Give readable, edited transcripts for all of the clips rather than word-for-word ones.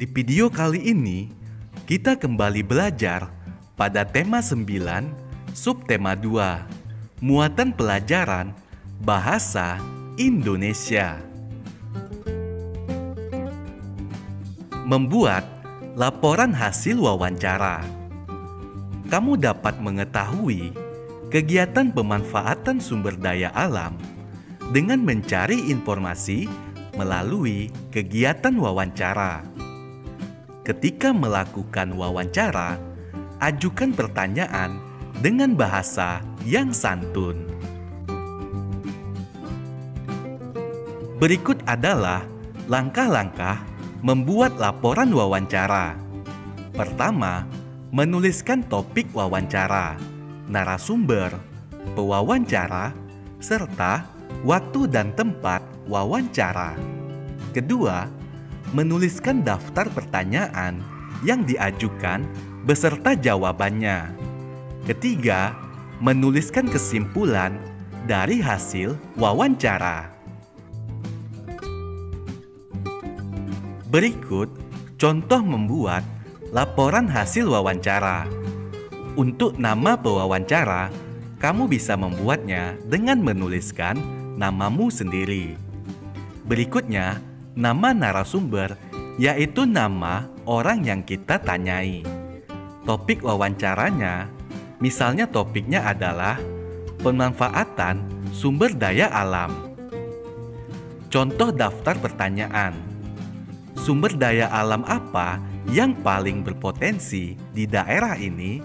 Di video kali ini, kita kembali belajar pada tema 9, subtema 2, muatan pelajaran Bahasa Indonesia. Membuat laporan hasil wawancara. Kamu dapat mengetahui kegiatan pemanfaatan sumber daya alam dengan mencari informasi melalui kegiatan wawancara. Ketika melakukan wawancara, ajukan pertanyaan dengan bahasa yang santun. Berikut adalah langkah-langkah membuat laporan wawancara. Pertama, menuliskan topik wawancara, narasumber, pewawancara, serta waktu dan tempat wawancara. Kedua, menuliskan daftar pertanyaan yang diajukan beserta jawabannya. Ketiga, menuliskan kesimpulan dari hasil wawancara. Berikut contoh membuat laporan hasil wawancara. Untuk nama pewawancara, kamu bisa membuatnya dengan menuliskan namamu sendiri. Berikutnya, nama narasumber, yaitu nama orang yang kita tanyai. Topik wawancaranya, misalnya topiknya adalah pemanfaatan sumber daya alam. Contoh daftar pertanyaan. Sumber daya alam apa yang paling berpotensi di daerah ini?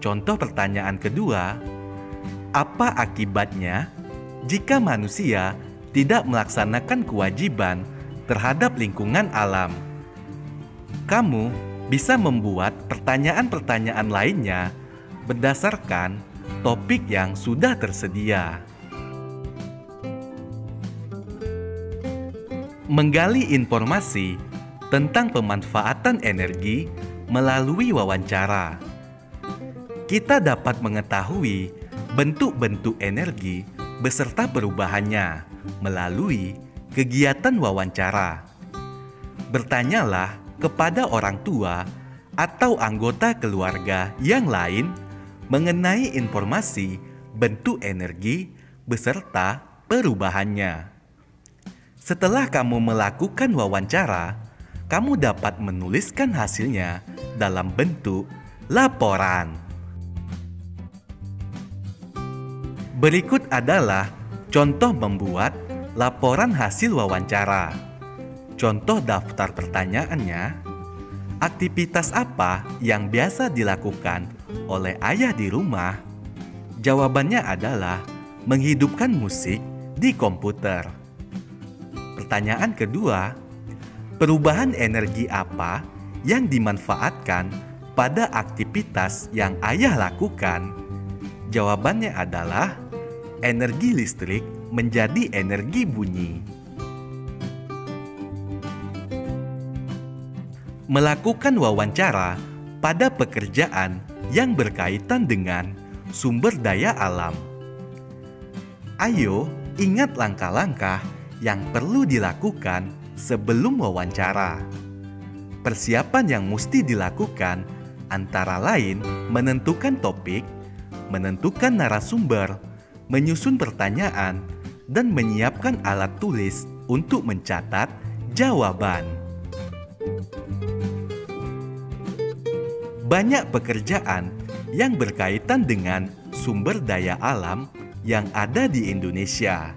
Contoh pertanyaan kedua, apa akibatnya jika manusia tidak melaksanakan kewajiban terhadap lingkungan alam? Kamu bisa membuat pertanyaan-pertanyaan lainnya berdasarkan topik yang sudah tersedia. Menggali informasi tentang pemanfaatan energi melalui wawancara. Kita dapat mengetahui bentuk-bentuk energi beserta perubahannya melalui kegiatan wawancara. Bertanyalah kepada orang tua atau anggota keluarga yang lain mengenai informasi bentuk energi beserta perubahannya. Setelah kamu melakukan wawancara, kamu dapat menuliskan hasilnya dalam bentuk laporan. Berikut adalah contoh membuat laporan hasil wawancara. Contoh daftar pertanyaannya, aktivitas apa yang biasa dilakukan oleh ayah di rumah? Jawabannya adalah menghidupkan musik di komputer. Pertanyaan kedua, perubahan energi apa yang dimanfaatkan pada aktivitas yang ayah lakukan? Jawabannya adalah energi listrik menjadi energi bunyi. Melakukan wawancara pada pekerjaan yang berkaitan dengan sumber daya alam. Ayo ingat langkah-langkah yang perlu dilakukan sebelum wawancara. Persiapan yang mesti dilakukan antara lain menentukan topik, menentukan narasumber, menyusun pertanyaan, dan menyiapkan alat tulis untuk mencatat jawaban. Banyak pekerjaan yang berkaitan dengan sumber daya alam yang ada di Indonesia.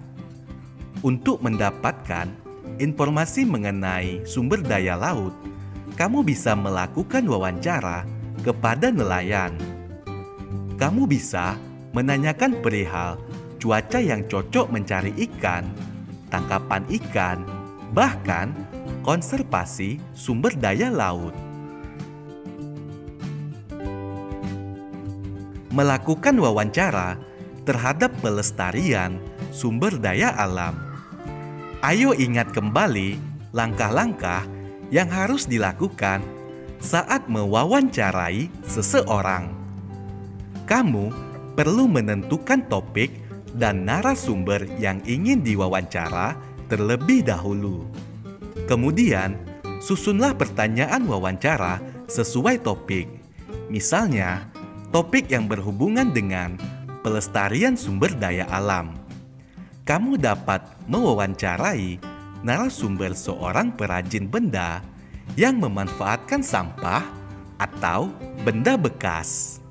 Untuk mendapatkan informasi mengenai sumber daya laut, kamu bisa melakukan wawancara kepada nelayan. Kamu bisa menanyakan perihal cuaca yang cocok mencari ikan, tangkapan ikan, bahkan konservasi sumber daya laut. Melakukan wawancara terhadap pelestarian sumber daya alam. Ayo ingat kembali langkah-langkah yang harus dilakukan saat mewawancarai seseorang. Kamu perlu menentukan topik dan narasumber yang ingin diwawancara terlebih dahulu. Kemudian, Susunlah pertanyaan wawancara sesuai topik. Misalnya, topik yang berhubungan dengan pelestarian sumber daya alam. Kamu dapat mewawancarai narasumber seorang perajin benda yang memanfaatkan sampah atau benda bekas.